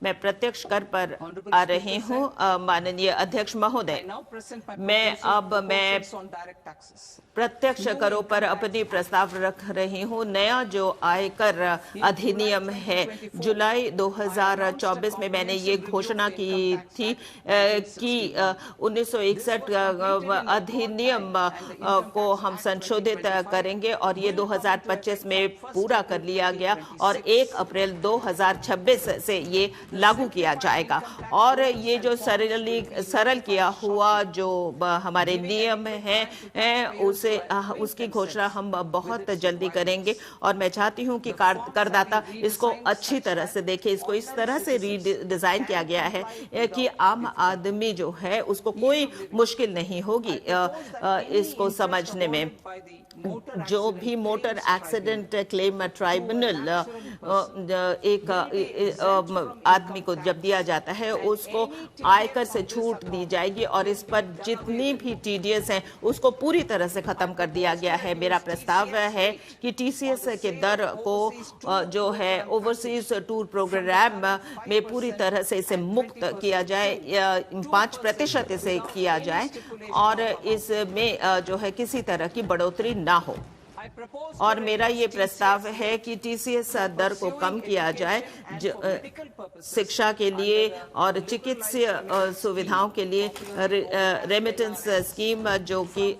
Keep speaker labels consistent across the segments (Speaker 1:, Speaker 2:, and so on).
Speaker 1: मैं प्रत्यक्ष कर पर आ रही हूँ। माननीय अध्यक्ष महोदय, मैं प्रत्यक्ष करों पर अपनी प्रस्ताव रख रही हूँ। नया जो आयकर अधिनियम है, जुलाई 2024 में मैंने ये घोषणा की थी कि 1961 अधिनियम को हम संशोधित करेंगे और ये 2025 में पूरा कर लिया गया और 1 अप्रैल 2026 से ये लागू किया जाएगा। और ये जो सरल किया हुआ जो हमारे नियम हैं उसकी घोषणा हम बहुत जल्दी करेंगे। और मैं चाहती हूं कि करदाता इसको अच्छी तरह से देखे। इसको इस तरह से रीडिजाइन किया गया है कि आम आदमी जो है उसको कोई मुश्किल नहीं होगी इसको समझने में। जो भी मोटर एक्सीडेंट क्लेम ट्राइब्यूनल एक आदमी को जब दिया जाता है उसको आयकर से छूट दी जाएगी और इस पर जितनी भी टीडीएस हैं उसको पूरी तरह से खत्म कर दिया गया है। मेरा प्रस्ताव है कि टीसीएस के दर को जो है ओवरसीज टूर प्रोग्राम में पूरी तरह से इसे मुक्त किया जाए, 5% इसे किया जाए और इसमें जो है किसी तरह की बढ़ोतरी ना हो। और मेरा ये प्रस्ताव है कि टीसीएस दर को कम किया जाए शिक्षा के लिए और चिकित्सीय सुविधाओं के लिए। रेमिटेंस स्कीम जो कि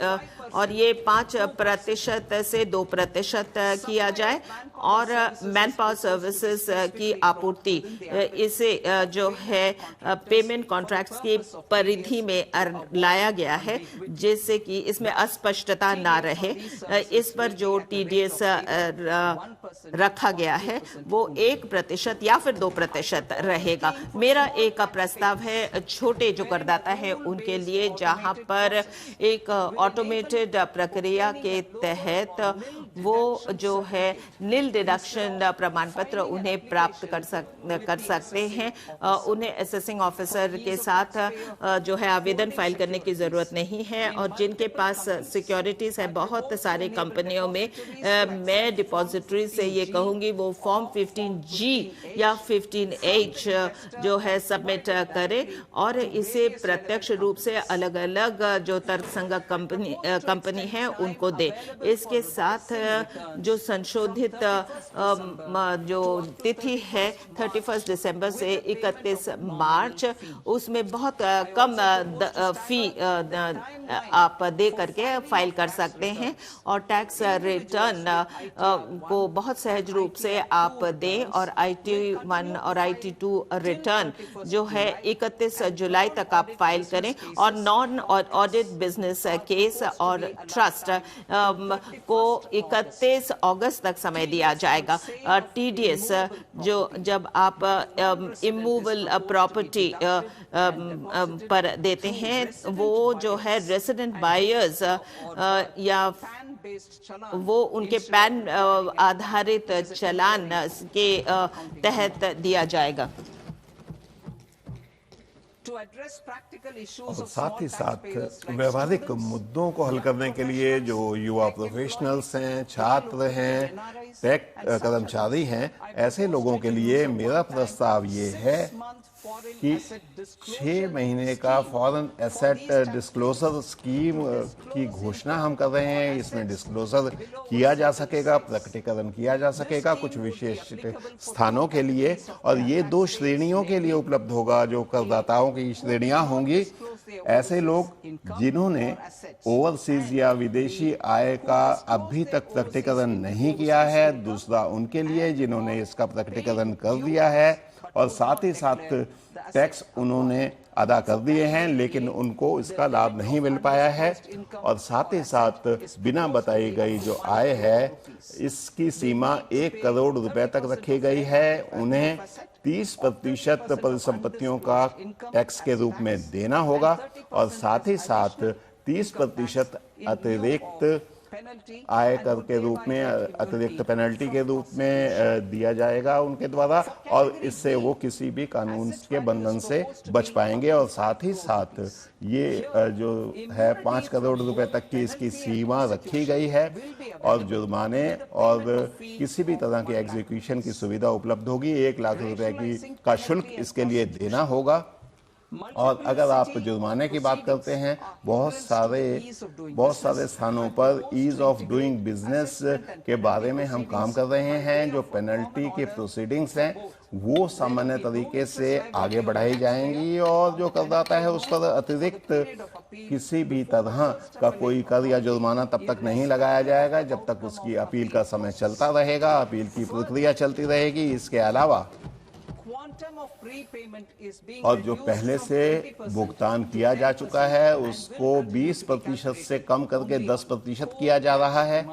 Speaker 1: और ये 5% से 2% किया जाए और मैन पावर सर्विसेज की आपूर्ति इसे जो है पेमेंट कॉन्ट्रैक्ट्स की परिधि में लाया गया है जिससे कि इसमें अस्पष्टता ना रहे। इस पर जो टीडीएस रखा गया है वो 1% या फिर 2% रहेगा। मेरा एक प्रस्ताव है छोटे जो करदाता है उनके लिए, जहां पर एक ऑटोमेटेड प्रक्रिया के तहत वो जो है नील डिडक्शन प्रमाण पत्र उन्हें प्राप्त कर सकते हैं। उन्हें असेसिंग ऑफिसर के साथ जो है आवेदन फाइल करने की जरूरत नहीं है। और जिनके पास सिक्योरिटीज है बहुत सारी कंपनियों में, मैं डिपॉजिटरी से ये कहूंगी वो फॉर्म 15G या 15H जो है सबमिट करे और इसे प्रत्यक्ष रूप से अलग अलग जो तर्कसंगत कंपनी है उनको दे। इसके साथ जो संशोधित जो तिथि है 31 दिसंबर से 31 मार्च, उसमें बहुत कम फी आप दे करके फाइल कर सकते हैं और टैक्स रिटर्न को बहुत सहज रूप से आप दें। और IT1 और IT2 रिटर्न जो है 31 जुलाई तक आप फाइल करें और नॉन ऑडिट बिजनेस केस और ट्रस्ट को 31 अगस्त तक समय दिया जाएगा। टीडीएस जो जब आप इमूवेबल प्रॉपर्टी पर देते हैं वो जो है रेसिडेंट बायर्स या वो उनके पैन आधारित चालान के तहत दिया जाएगा।
Speaker 2: और साथ ही साथ व्यवहारिक मुद्दों को हल करने के लिए जो युवा प्रोफेशनल्स हैं, छात्र हैं, टेक कर्मचारी हैं, ऐसे लोगों के लिए मेरा प्रस्ताव ये है कि 6 महीने का फॉरेन एसेट डिस्क्लोजर स्कीम की घोषणा हम कर रहे हैं। इसमें डिस्क्लोजर किया जा सकेगा, प्रकटीकरण किया जा सकेगा कुछ विशेष स्थानों के लिए और ये 2 श्रेणियों के लिए उपलब्ध होगा। जो करदाताओं की श्रेणियां होंगी, ऐसे लोग जिन्होंने ओवरसीज या विदेशी आय का अभी तक प्रकटीकरण नहीं किया है, दूसरा उनके लिए जिन्होंने इसका प्रकटीकरण कर दिया है और साथ ही साथ टैक्स उन्होंने अदा कर दिए हैं लेकिन उनको इसका लाभ नहीं मिल पाया है। और साथ ही साथ बिना बताई गई जो आय है इसकी सीमा 1 करोड़ रुपए तक रखी गई है। उन्हें 30% परिसंपत्तियों का टैक्स के रूप में देना होगा और साथ ही साथ 30% अतिरिक्त आय कर के रूप में, अतिरिक्त पेनल्टी के रूप में दिया जाएगा उनके द्वारा, और इससे वो किसी भी कानून के बंधन से बच पाएंगे। और साथ ही साथ ये जो है 5 करोड़ रुपए तक की इसकी सीमा रखी गई है, और जुर्माने और किसी भी तरह की एग्जीक्यूशन की सुविधा उपलब्ध होगी। 1 लाख रुपए का शुल्क इसके लिए देना होगा। और अगर आप जुर्माने की बात करते हैं, बहुत सारे स्थानों पर ईज ऑफ डूइंग बिजनेस के बारे में हम काम कर रहे हैं। जो पेनल्टी के प्रोसीडिंग्स हैं वो सामान्य तरीके से आगे बढ़ाई जाएंगी, और जो करदाता है उस पर अतिरिक्त किसी भी तरह का कोई कर या जुर्माना तब तक नहीं लगाया जाएगा जब तक उसकी अपील का समय चलता रहेगा, अपील की प्रक्रिया चलती रहेगी। इसके अलावा और जो पहले से भुगतान किया जा चुका है उसको 20% से कम करके 10% किया जा रहा है,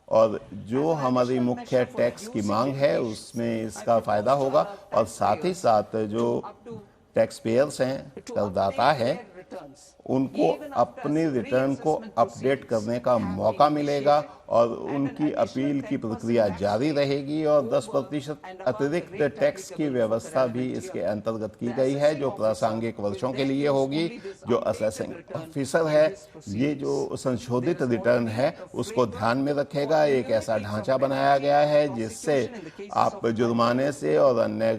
Speaker 2: और जो हमारी मुख्य टैक्स की मांग है उसमें इसका फायदा होगा। और साथ ही साथ जो टैक्स पेयर्स हैं, करदाता हैं, उनको अपनी रिटर्न को अपडेट करने का मौका मिलेगा, और उनकी अपील की प्रक्रिया जारी रहेगी। और 10% अतिरिक्त टैक्स की व्यवस्था भी इसके अंतर्गत की गई है, जो प्रासंगिक वर्षों के लिए होगी। जो असेसिंग ऑफिसर है, ये जो संशोधित रिटर्न है उसको ध्यान में रखेगा। एक ऐसा ढांचा बनाया गया है जिससे आप जुर्माने से और अन्य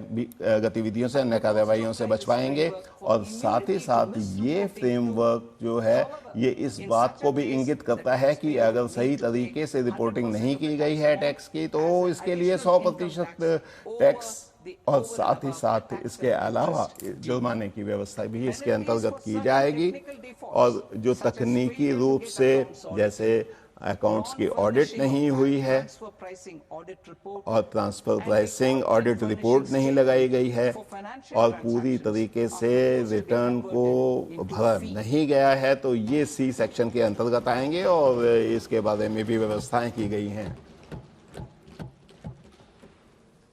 Speaker 2: गतिविधियों से, अन्य कार्रवाइयों से बच पाएंगे। और साथ ही साथ ये फ्रेमवर्क जो है ये इस बात को भी इंगित करता है कि अगर सही तरीके से रिपोर्टिंग नहीं की गई है टैक्स की, तो इसके लिए 100% टैक्स, और साथ ही साथ इसके अलावा जुर्माने की व्यवस्था भी इसके अंतर्गत की जाएगी। और जो तकनीकी रूप से जैसे अकाउंट्स की ऑडिट नहीं हुई है और ट्रांसफर प्राइसिंग ऑडिट रिपोर्ट नहीं लगाई गई है, और पूरी तरीके से रिटर्न को भरा नहीं गया है, तो ये C सेक्शन के अंतर्गत आएंगे, और इसके बारे में भी व्यवस्थाएं की गई हैं।